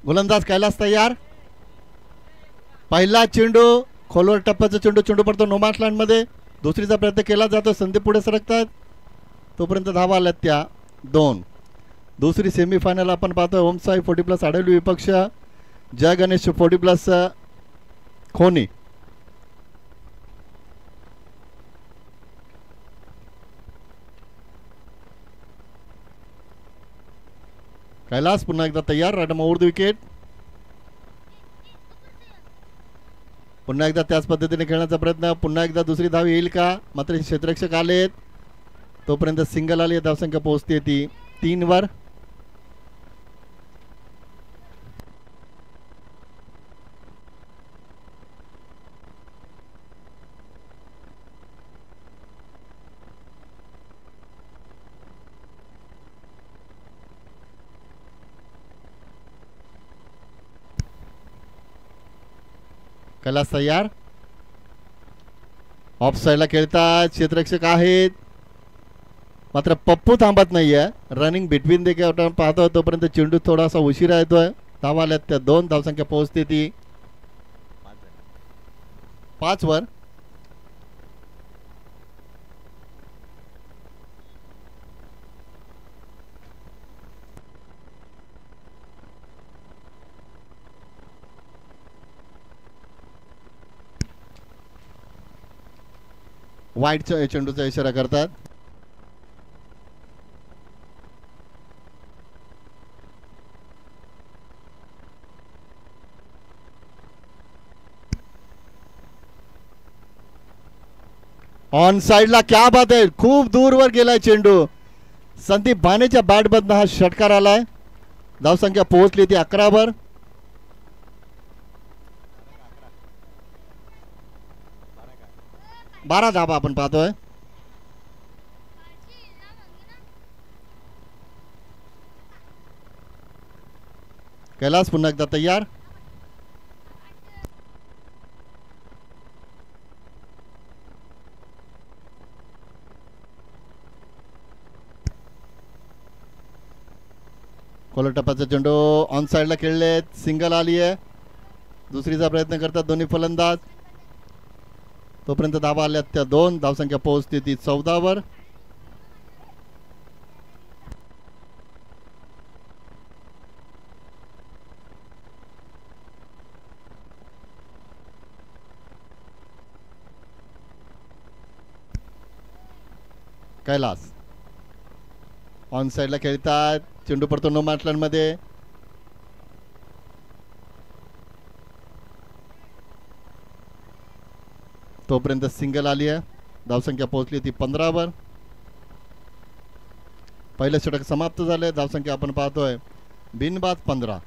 गोलंदाज कैलास तयार. पहिला चेंडू खोलवर टप्प्याचा चेंडू पडतो नो मार्क्स लाईन मध्ये. दुसरीचा प्रयत्न केला जातो. संदीप पुढे सरकतात. तोपर्यंत धावा आल्यात त्या 2. दुसरी सेमीफायनल आपण पाहतोय. ओमसाई 40+ आडवली विपक्ष जय गणेश 40+ खोनी. कैलास पुन्हा एकदा तयार. Right over the wicket. पुन्हा एकदा त्याच पद्धतीने खेळण्याचा प्रयत्न. पुन्हा एकदा दुसरी धाव येईल का. मात्र क्षेत्ररक्षक आलेत. तोपर्यंत सिंगल आली. धावसंख्या पोहोचते ती 3 वर. कैलास तयार. ऑफ साईडला खेळतात. क्षेत्ररक्षक आहेत. मात्र पप्पू थांबत नाहीये. रनिंग बिटवीन देखील आपण पाहतोय. तोपर्यंत चेंडू थोडासा उशिरा येतोय. धावा आल्यात त्या 2. धावसंख्या पोहोचते ती 5 वर. वाईडच्या चेंडूचा इशारा करतात. ऑन साइडला क्या बात आहे. खूप दूरवर गेलाय चेंडू. संदीप भानेच्या बॅट मधनं हा षटकार आलाय. धावसंख्या पोहोचली ती 11 वर. 12 धावा आपण पाहतोय. कैलास पुन्हा एकदा तयार. खोलर टप्प्याचा चेंडू ऑन साइडला खेळलेत. सिंगल आली आहे. दुसरीचा प्रयत्न करतात दोन्ही फलंदाज. तोपर्यंत धावा आल्यात त्या 2. धावसंख्या पोहोचते ती 14 वर. कैलास ऑन साइडला खेळतात. चेंडू पडतो नो मार्क्स मध्ये. तोपर्यंत सिंगल आली आहे. धावसंख्या पोहोचली ती 15 वर. पहिलं षटक समाप्त झाले. धावसंख्या आपण पाहतोय बिनबाद 15.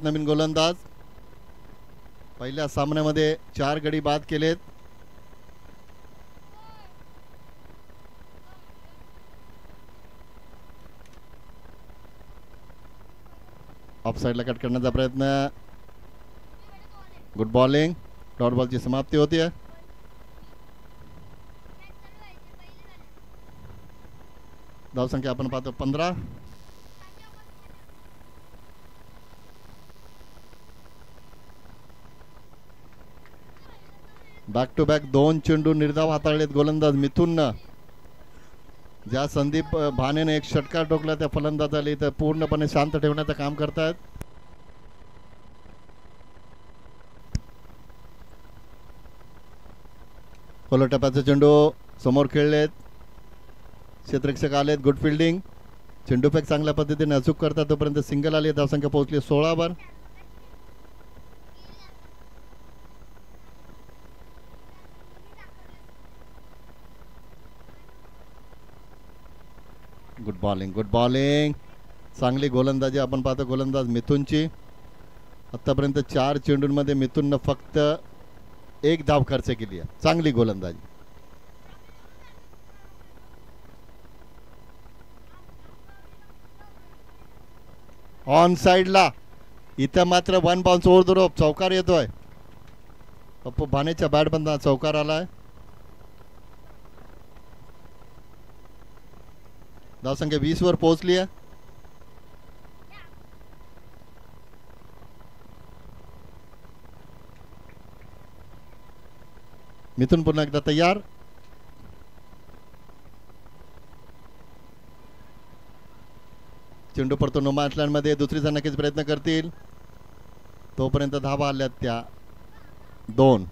नवीन गोलंदाज. पहिल्या सामन्यामध्ये 4 गडी बाद केलेत. ऑफ साइडला कट करण्याचा प्रयत्न. Good bowling. डॉट बॉलची समाप्ती होती. धावसंख्या आपण पाहतो 15. बॅक टू बॅक 2 चेंडू निर्धाव हाताळलेत गोलंदाज मिथुननं. ज्या संदीप भानेने एक षटकार ठोकला त्या फलंदाजाला इथं पूर्णपणे शांत ठेवण्याचं काम करतात. खोलर टप्प्याचे चेंडू समोर खेळलेत. क्षेत्ररक्षक आलेत. Good fielding. चेंडू फेक चांगल्या पद्धतीने अचूक करतात. तोपर्यंत सिंगल आली. धावसंख्या पोहोचली 16 वर. Good bowling. Good bowling. चांगली गोलंदाजी आपण पाहतो गोलंदाज मिथुनची. आतापर्यंत 4 चेंडूंमध्ये मिथुननं फक्त 1 धाव खर्च केली आहे. चांगली गोलंदाजी. ऑन साईडला. इथं मात्र one bounce over the rope, चौकार येतोय. पप्पू भानेच्या बॅटमधनं चौकार आलाय. धावसंख्या 20 वर पोहोचली आहे. मिथुन पुन्हा एकदा तयार. चेंडू पडतो नो मॅच लँड मध्ये. दुसरीचा नक्कीच प्रयत्न करतील. तोपर्यंत धावा आल्यात त्या 2.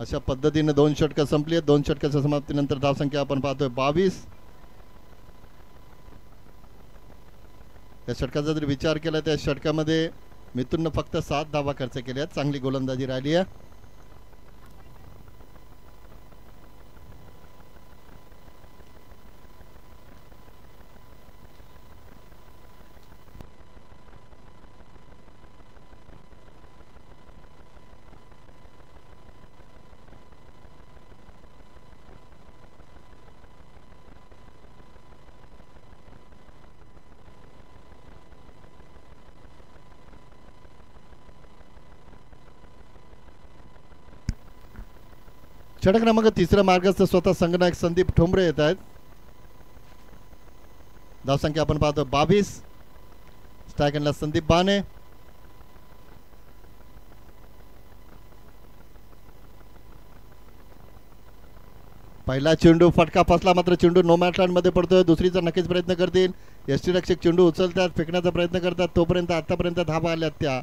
अशा पद्धतीने 2 षटकं संपली आहेत. 2 षटकाच्या समाप्तीनंतर धावसंख्या आपण पाहतोय 22. या षटकाचा जर विचार केला त्या षटकामध्ये मिथुननं फक्त 7 धावा खर्च केल्या. चांगली गोलंदाजी राहिली आहे. षटक क्रमांक 3 मार्गस्थ स्वतः संघनायक संदीप ठोंबरे येत आहेत. धावसंख्या आपण पाहतो 22. स्ट्राईक एंडला संदीप बाने. पहिला चेंडू फटका फसला, मात्र चेंडू नो मॅच लँड मध्ये पडतोय. दुसरीचा नक्कीच प्रयत्न करतील. यष्टीरक्षक चेंडू उचलतात, फेकण्याचा प्रयत्न करतात. तोपर्यंत आतापर्यंत धावा आल्यात त्या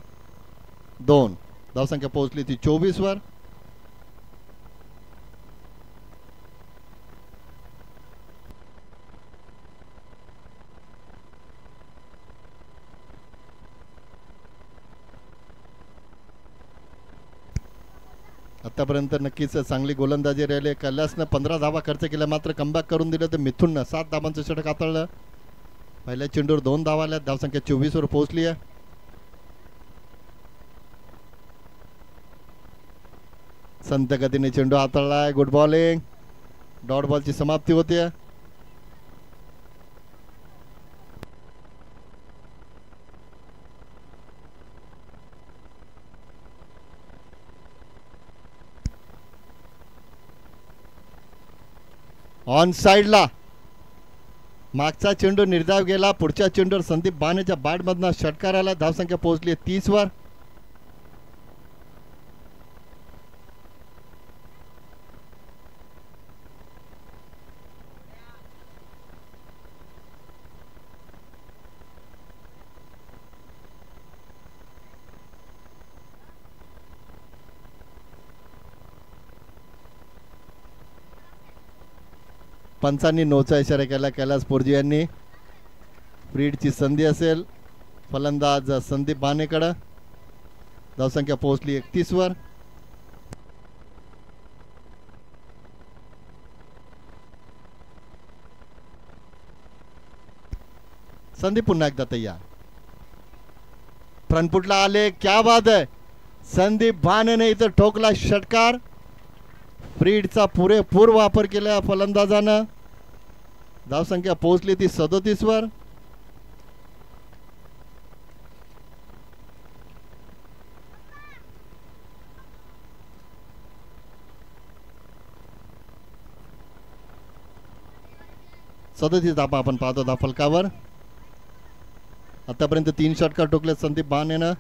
2. धावसंख्या पोहोचली ती 24 वर. आतापर्यंत नक्कीच चांगली गोलंदाजी राहिली. कैलासनं 15 धावा खर्च केल्या, मात्र कमबॅक करून दिलं. तर मिथुननं 7 धावांचं षटक हाताळलं. पहिल्या चेंडूवर 2 धावा आल्या. धावसंख्या 24 वर पोहोचली आहे. संत गतीने चेंडू हाताळलाय. Good bowling. डॉट बॉलची समाप्ती होते. ऑन साईडला मागचा चेंडू निर्धाव गेला. पुढच्या चेंडूवर संदीप बानेच्या बॅटमधनं षटकार आला. धावसंख्या पोहोचली 30 वर. पंचांनी नोचा इशारा केला कैलास पोरजी यांनी. फ्रीडची संधी असेल फलंदाज संदीप बानेकडं. धावसंख्या पोहोचली 31 वर. संदीप पुन्हा एकदा तयार. फ्रंटफुटला आले. क्या बात आहे. संदीप बानेने इथं ठोकला षटकार. फ्रीडचा पुरेपूर वापर केला फलंदाजानं. धावसंख्या पोहोचली ती 37 वर. धावा आपण पाहतो धाफलकावर. आतापर्यंत 3 षटकार ठोकले संदीप बानेनं.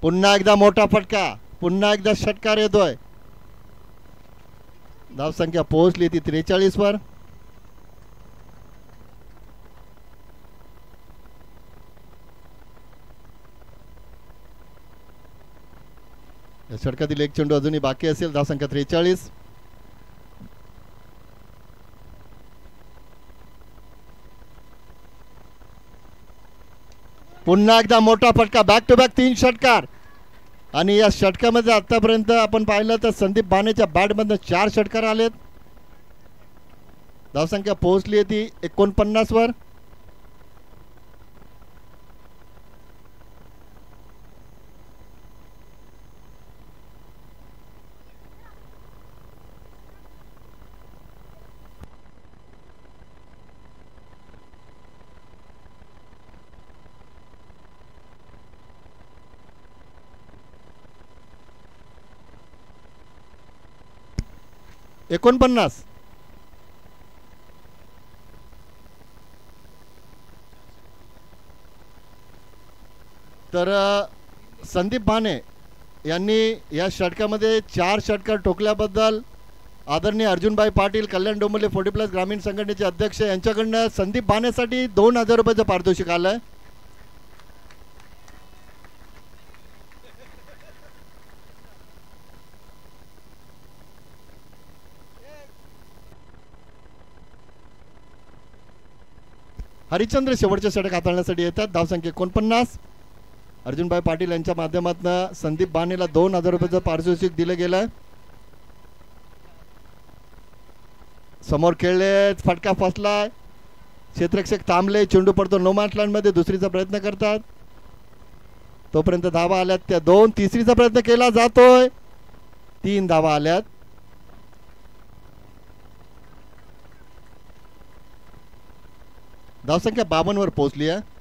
पुन्हा एकदा मोठा फटका. पुन्हा एकदा षटकार येतोय. धावसंख्या पोहोचली ती 43 वर. या षटकातील एक चेंडू अजूनही बाकी असेल. धावसंख्या 43. पुन्हा एकदा मोठा फटका. बॅक टू बॅक 3 षटकार. आणि या षटकामध्ये आतापर्यंत आपण पाहिलं तर संदीप बानेच्या बॅटमधनं 4 षटकार आलेत. धावसंख्या पोहोचली आहे ती 49 वर. 49. तर संदीप भाने यांनी या षटकामध्ये 4 षटकार ठोकल्याबद्दल आदरणीय अर्जुनभाई पाटील, कल्याण डोंबिवली 40+ ग्रामीण संघटनेचे अध्यक्ष यांच्याकडनं संदीप भानेसाठी 2000 रुपयाचं पारितोषिक आलंय. हरिश्चंद्र शेवटचे षटक हाताळण्यासाठी येतात. धावसंख्या 49. अर्जुनभाई पाटील यांच्या माध्यमातून संदीप भानेला 2000 रुपयाचं पारितोषिक दिलं गेलं. समोर खेळले, फटका फसलाय, क्षेत्ररक्षक थांबले, चेंडू पडतो नो मॅच लँड मध्ये. दुसरीचा प्रयत्न करतात, तोपर्यंत धावा आल्यात त्या 2. तिसरीचा प्रयत्न केला जातोय, 3 धावा आल्यात. धावसंख्या 52 वर पोहोचली आहे.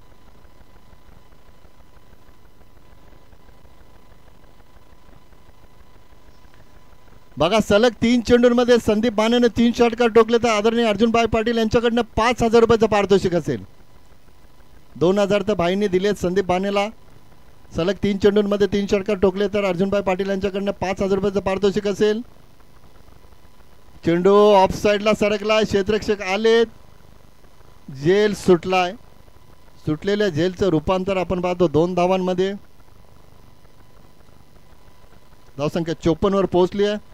बघा, सलग 3 चेंडूंमध्ये संदीप भानेने 3 षटकार ठोकले तर आदरणीय अर्जुनभाई पाटील यांच्याकडनं 5000 रुपयाचं पारितोषिक असेल. 2000 तर भाईंनी दिलेत संदीप भानेला. सलग 3 चेंडूंमध्ये 3 षटकार ठोकले तर अर्जुनभाई पाटील यांच्याकडनं 5000 रुपयाचं पारितोषिक असेल. चेंडू ऑफ साईडला सरकलाय, क्षेत्ररक्षक आलेत, झेल सुटलाय. सुटलेल्या झेलचं रूपांतर आपण पाहतो 2 धावांमध्ये. धावसंख्या 54 वर पोहोचली आहे.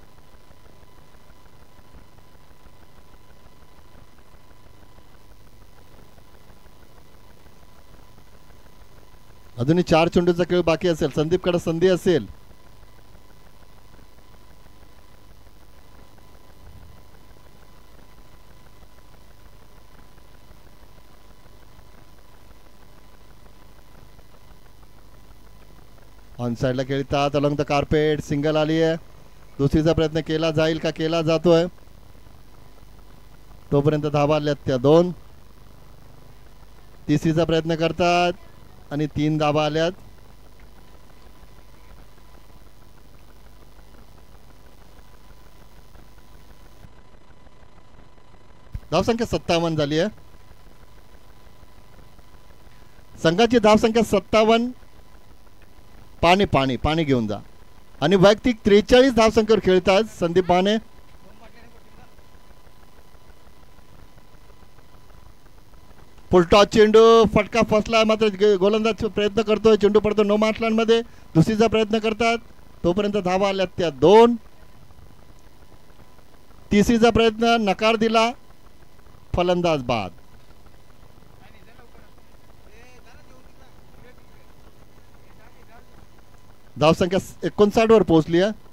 अजूनही 4 चेंडूचा खेळ बाकी असेल. संदीपकडे संधी असेल. ऑन साइडला खेळतात, अलॉंग द कार्पेट, सिंगल आली आहे. दुसरीचा प्रयत्न केला जाईल का, केला जातोय. तोपर्यंत धावा आल्यात त्या 2. तिसरीचा प्रयत्न करतात आणि 3 धावा आल्यात. धावसंख्या 57 झाली आहे. संघाची धावसंख्या 57. पाणी पाणी पाणी घेऊन जा. आणि वैयक्तिक 43 धावसंख्येवर खेळतात संदीप भाने. फुलटॉस चेंडू, फटका फसला, मात्र गोलंदाज प्रयत्न करतोय, चेंडू पडतो नो मॅच लँड मध्ये. दुसरीचा प्रयत्न करतात, तोपर्यंत धावा आल्यात त्या 2. तिसरीचा प्रयत्न नकार दिला, फलंदाज बाद. धावसंख्या 59 वर पोहोचली आहे.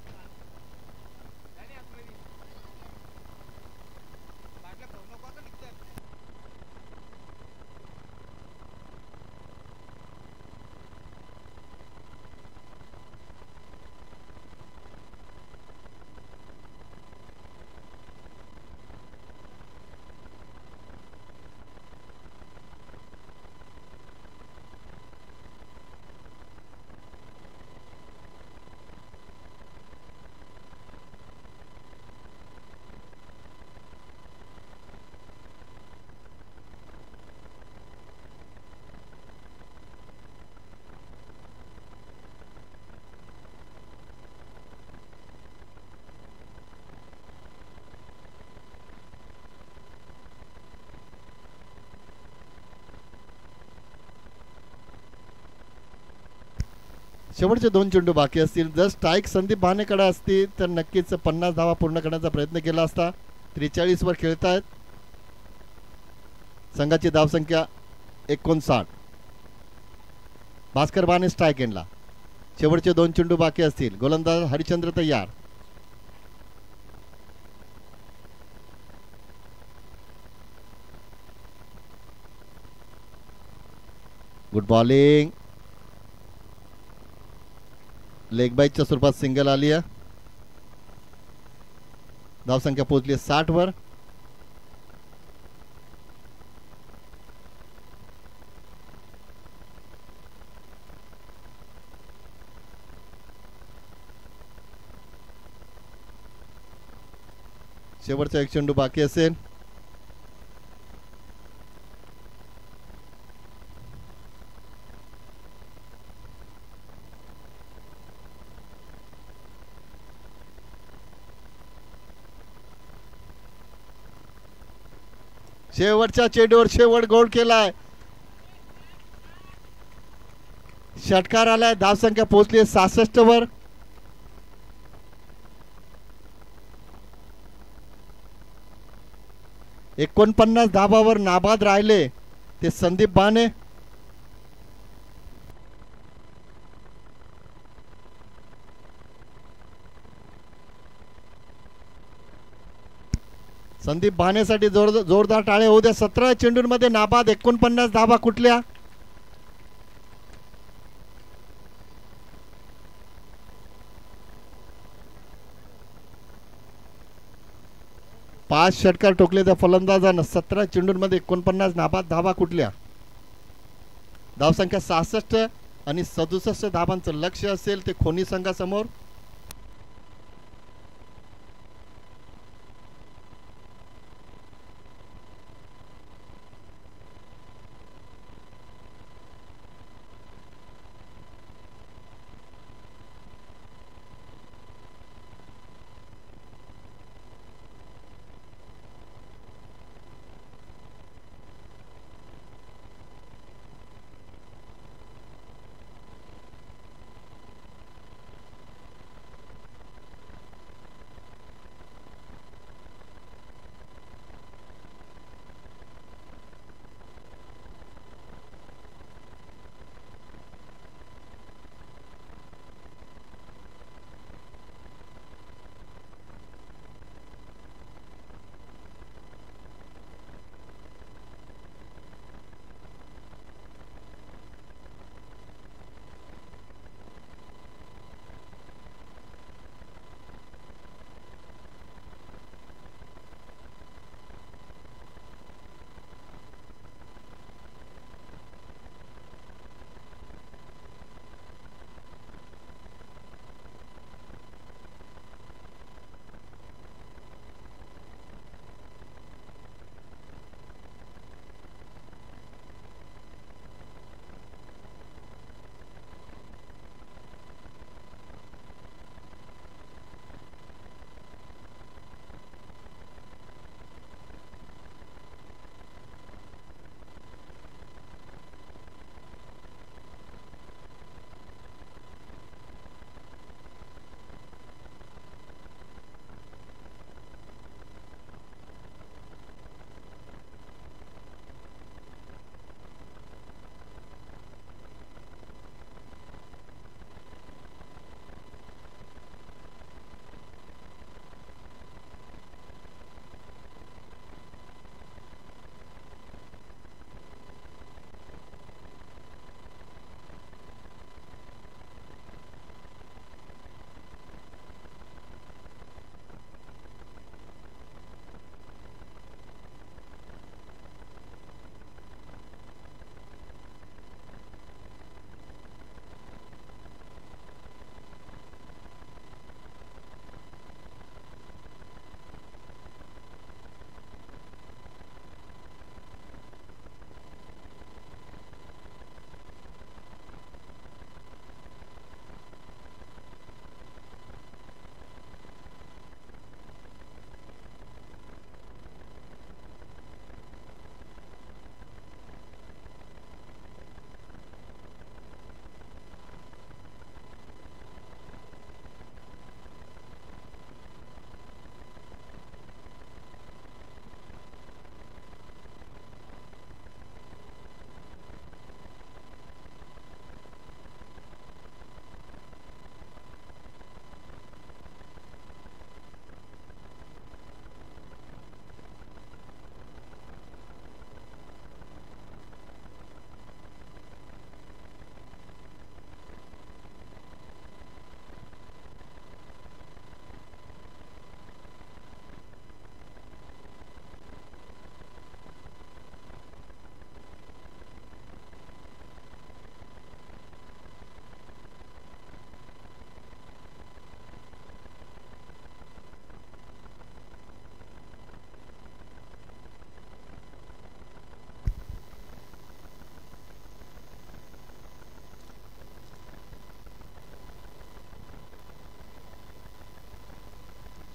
शेवटचे 2 चेंडू बाकी असतील. जर स्ट्राईक संदीप भानेकडे असतील तर नक्कीच 50 धावा पूर्ण करण्याचा प्रयत्न केला असता. 43 वर खेळतायत. संघाची धावसंख्या 59. भास्कर भाने स्ट्राईक एंडला. शेवटचे 2 चेंडू बाकी असतील. गोलंदाज हरिश्चंद्र तयार. Good bowling. लेग बाईकच्या स्वरूपात सिंगल आली आहे. धावसंख्या पोहोचली 60 वर. शेवटचा एक चेंडू बाकी असेल. शेवटच्या चेंडूवर शेवट गोल केलाय. षटकार आलाय. धावसंख्या पोहोचली 66 वर. $49 धाबावर नाबाद राहिले ते संदीप बाने. संदीप बानेसाठी जोरदार टाळे होऊ द्या. 17 चेंडूंमध्ये नाबाद 49 धाबा कुठल्या. पाच षटकार ठोकले त्या फलंदाजानं. 17 चेंडूंमध्ये 49 नाबाद धाबा कुठल्या. धावसंख्या 66 आणि 67 धाबांचं लक्ष असेल ते खोनी संघासमोर.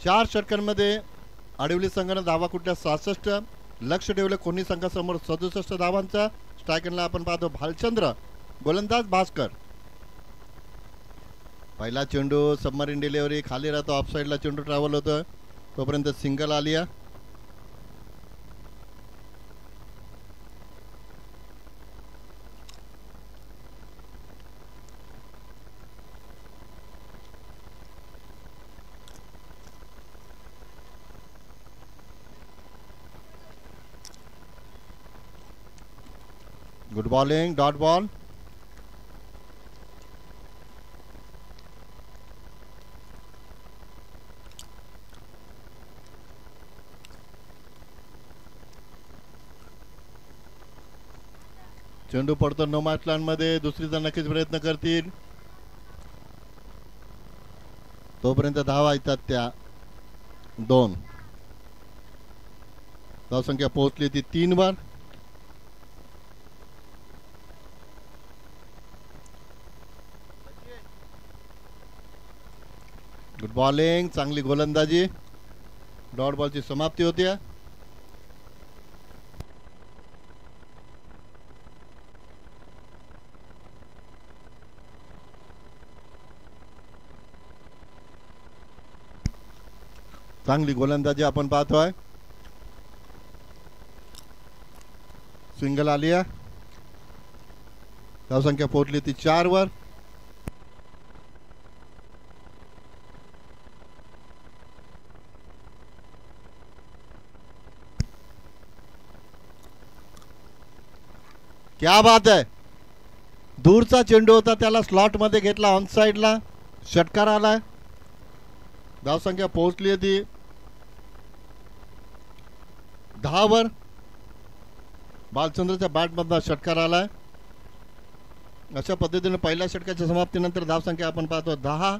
4 षटकांमध्ये आडिवली संघानं धावा कुठल्या 66, लक्ष ठेवलं कोणी संघासमोर 67 धावांचा. स्ट्रायकरला आपण पाहतो भालचंद्र, गोलंदाज भास्कर. पहिला चेंडू सबमरीन डिलिव्हरी खाली राहतो, ऑफ साईडला चेंडू ट्रॅव्हल होतं, तोपर्यंत single Alia. Good bowling, dot ball. चेंडू पडतो नो मॅच मध्ये, दुसरीचा नक्कीच प्रयत्न करतील. तोपर्यंत धावा येतात त्या 2. धावसंख्या पोहोचली ती 3 वर. गुड बॉलिंग, चांगली गोलंदाजी. डॉट बॉलची समाप्ती होती. चांगली गोलंदाजी आपण पाहतोय. सिंगल आलिया. धावसंख्या पोहोचली ती 4 वर. क्या बात आहे. दूरचा चेंडू होता, त्याला स्लॉट मध्ये घेतला, ऑन साइडला षटकार आलाय. धावसंख्या पोहोचली ती 10 वर. भालचंद्रच्या बॅट मधला षटकार आलाय. अशा पद्धतीने पहिल्या षटकाच्या समाप्तीनंतर धावसंख्या आपण पाहतो 10.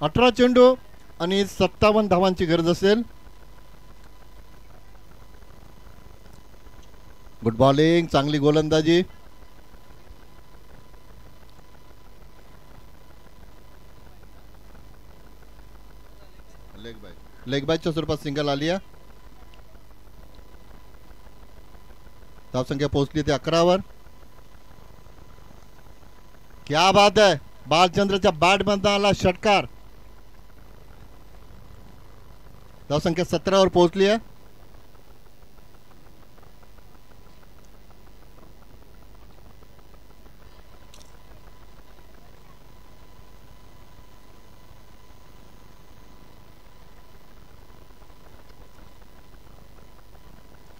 अठरा चेंडू आणि 57 धावांची गरज असेल. गुड बॉलिंग, चांगली गोलंदाजी. लेग बायच्या स्वरूपात सिंगल आली. धावसंख्या पोहोचली ते 11 वर. क्या बात आहे. भालचंद्रच्या बॅट मधून आला षटकार. धावसंख्या 17 वर पोहोचली आहे.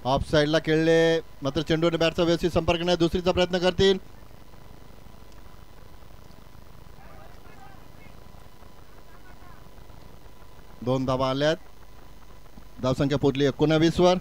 ऑफ साइडला खेळले, मात्र चेंडूने बॅटचा व्यवस्थित संपर्क नाही. दुसरीचा प्रयत्न करतील. दोन धावा आल्यात. धावसंख्या पोहोचली 19 वर.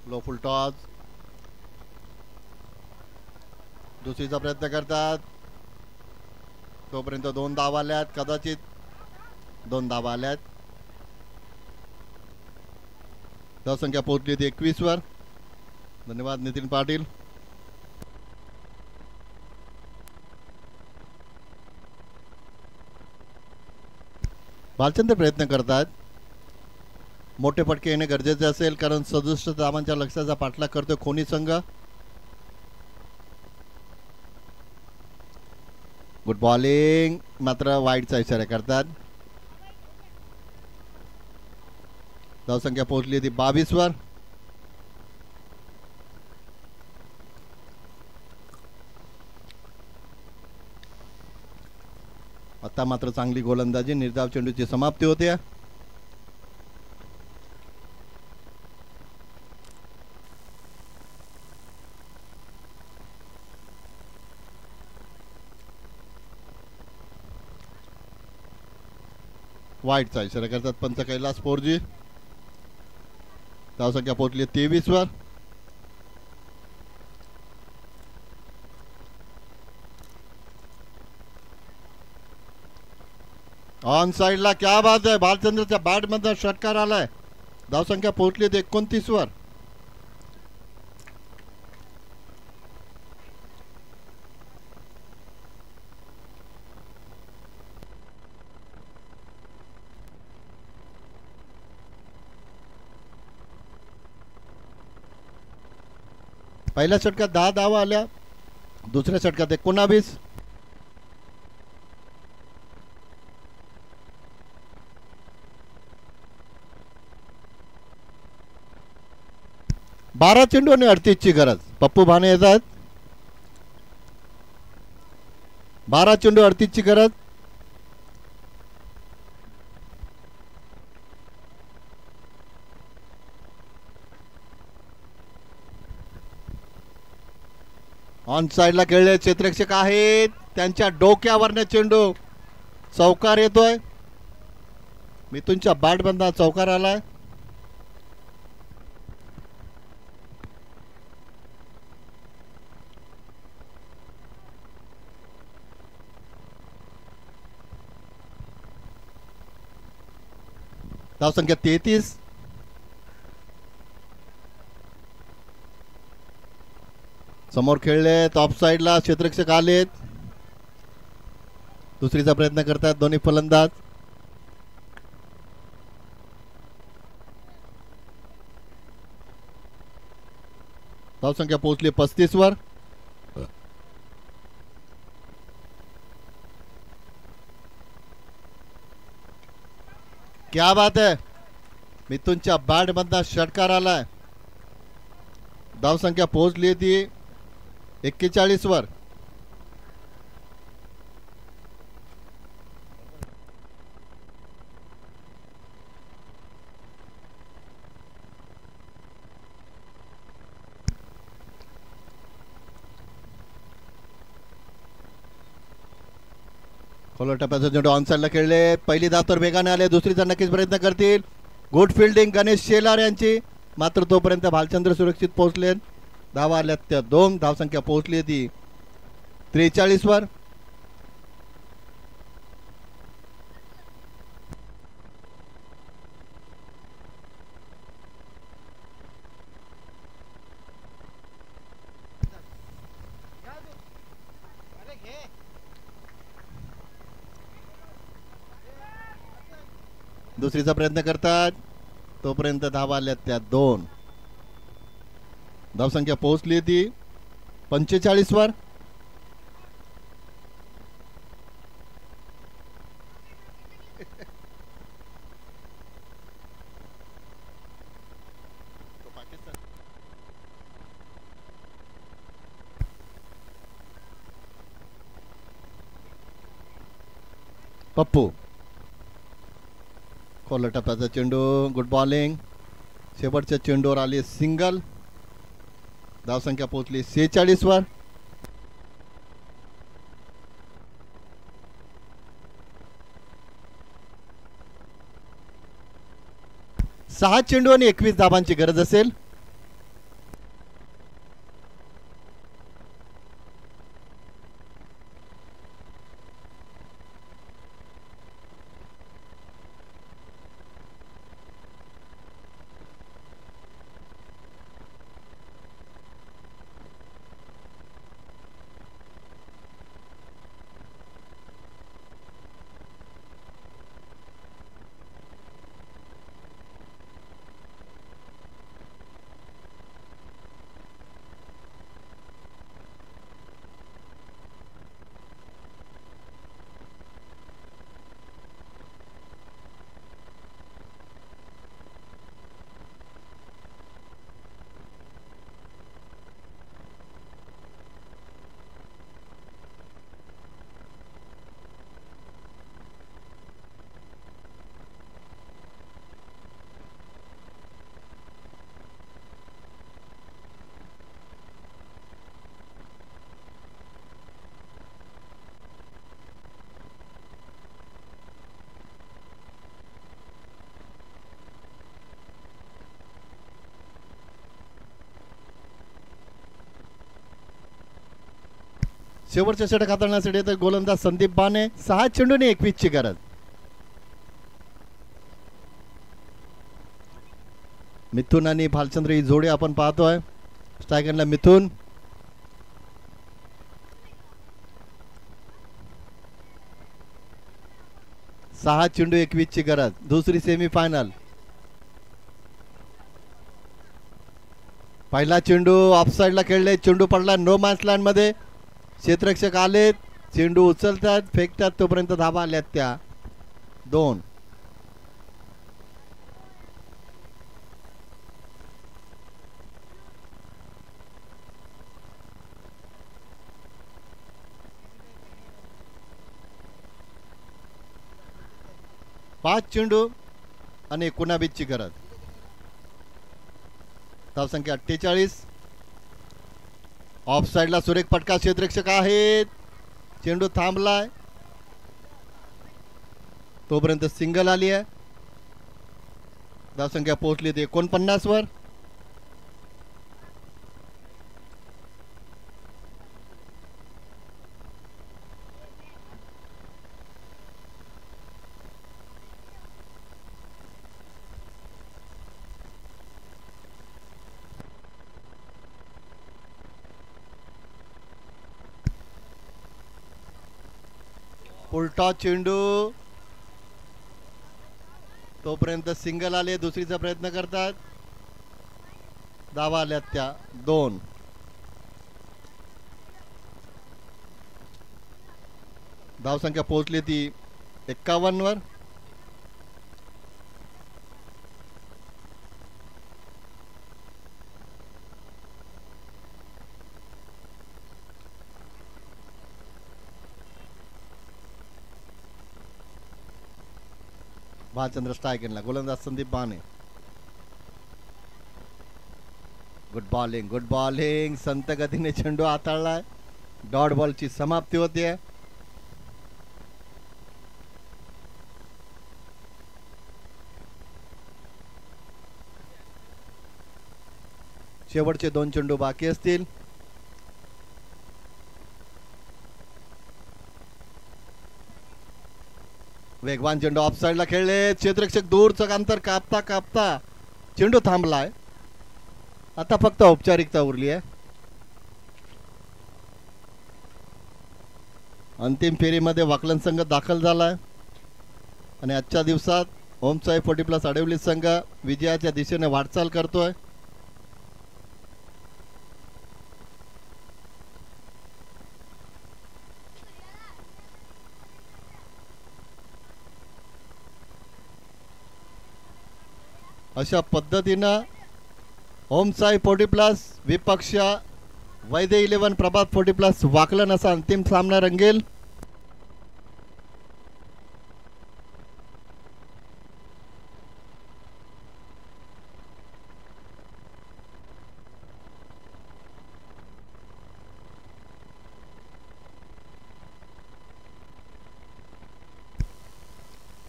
लो फुल टॉस. दुसरीचा प्रयत्न करतात. तोपर्यंत दोन धावा आल्यात. कदाचित दोन धावा आल्यात. धावसंख्या पोहोचली होती 21 वर. धन्यवाद नितीन पाटील. भालचंद्र प्रयत्न करतात. मोठे फटके येणे गरजेचे असेल, कारण 67 धावांच्या लक्ष्याचा पाठलाग करतोय खोनी संघ. गुड बॉलिंग, मात्र वाईडचा इशारा करतात. धावसंख्या पोहोचली होती 22 वर. आता मात्र चांगली गोलंदाजी. निर्धाव चेंडूची समाप्ती होते. वाईटचा इशारा करतात पंच कैलास पोरजी. धावसंख्या पोहोचली 23 वर. ऑन साइडला क्या बात आहे, भालचंद्रच्या बॅट मध्ये षटकार आलाय. धावसंख्या पोहोचली 29 वर. पहिल्या षटकात 10 धावा आल्या, दुसऱ्या षटकात 19. बारा चेंडू आणि 38ची गरज. पप्पू भाने येतात. 12 चेंडू 38ची गरज. ऑन साइडला खेळले क्षेत्ररक्षक आहेत, त्यांच्या डोक्यावरने चेंडू चौकार येतोय. मिथुनच्या बॅट बंदा चौकार आलाय. धावसंख्या 33. समोर खेळलेत, ऑफ साइडला क्षेत्ररक्षक आलेत. दुसरीचा प्रयत्न करतात दोन्ही फलंदाज. धावसंख्या पोहोचली 35 वर. क्या बात है, मिथुनच्या बॅट मधला षटकार आलाय. धावसंख्या पोहोचली ती 41 वर. खोलवर टप्प्याचा चेंडू ऑन साइडला खेळले. पहिली धाव तर वेगाने आले, दुसरीचा नक्कीच प्रयत्न करतील. गुड फिल्डिंग गणेश शेलार यांची, मात्र तोपर्यंत भालचंद्र सुरक्षित पोहोचले. धावा आल्या त्या 2. धावसंख्या पोहोचली ती 43 वर. दुसरीचा प्रयत्न करतात, तोपर्यंत धावा आल्या त्या 2. धावसंख्या पोहोचली ती 45 वर. पप्पू खोलर टप्प्याचा चेंडू, गुड बॉलिंग. शेवटच्या चेंडूवर आली सिंगल. धावसंख्या पोहोचली 46 वर. सहा चेंडू आणि 21 धावांची गरज असेल. शेवटचे षटक हाताळण्यासाठी तर गोलंदाज संदीप बाने. 6 चेंडूने 21 ची गरज. मिथुन आणि भालचंद्र ही जोडी आपण पाहतोय. स्ट्रायकरला मिथुन. सहा चेंडू 21 ची गरज. दुसरी सेमीफायनल. पहिला चेंडू ऑफसाईडला खेळले. चेंडू पडला नो मॅन्स लँड मध्ये. क्षेत्ररक्षक आले. चेंडू उचलतात फेकतात तोपर्यंत धावा आल्यात त्या 2. पाच चेंडू आणि 19 ची गरज. धावसंख्या 48. ऑफ साइडला सुरेख फटका. क्षेत्ररक्षक आहेत. चेंडू थांबलाय तोपर्यंत सिंगल आली आहे. धावसंख्या पोहोचली ते 49 वर. उलटा चेंडू तोपर्यंत सिंगल आले. दुसरीचा प्रयत्न करतात. धावा आल्यात त्या 2. धावसंख्या पोहोचली ती 51 वर. भालचंद्र स्ट्रायकरला. गोलंदाज संदीप बाने. Good bowling good bowling. संत गतीने चेंडू हाताळलाय. डॉट बॉलची समाप्ती होते. शेवटचे 2 चेंडू बाकी असतील. वेगवान चेंडू ऑफ साइडला खेळले. क्षेत्ररक्षक दूरचं अंतर कापता कापता चेंडू थांबलाय. आता फक्त औपचारिकता उरली आहे. अंतिम फेरीमध्ये वाकलन संघ दाखल झालाय आणि आजच्या दिवसात ओमसाई 40+ अडवली संघ विजयाच्या दिशेने वाटचाल करतोय. अशा पद्धतीनं ओमसाई 40+ विपक्ष वैद्य 11 प्रभात 40+ वाकलन असा अंतिम सामना रंगेल.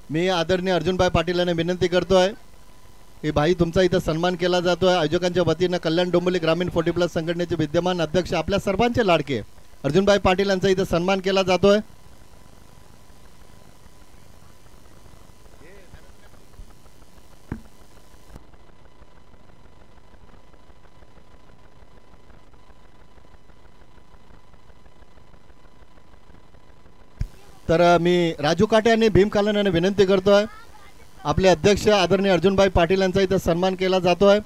मी आदरणीय अर्जुनभाई पाटील यांना विनंती करतोय की भाई तुमचा इथं सन्मान केला जातोय. आयोजकांच्या वतीनं कल्याण डोंबिवली ग्रामीण 40+ संघटनेचे विद्यमान अध्यक्ष आपल्या सर्वांचे लाडके अर्जुनभाई पाटील यांचा इथं सन्मान केला जातोय. तर मी राजू काटे आणि भीम कालन यांना विनंती करतोय आपले अध्यक्ष आदरणीय अर्जुनभाई पाटील यांचा इथं सन्मान केला जातोय.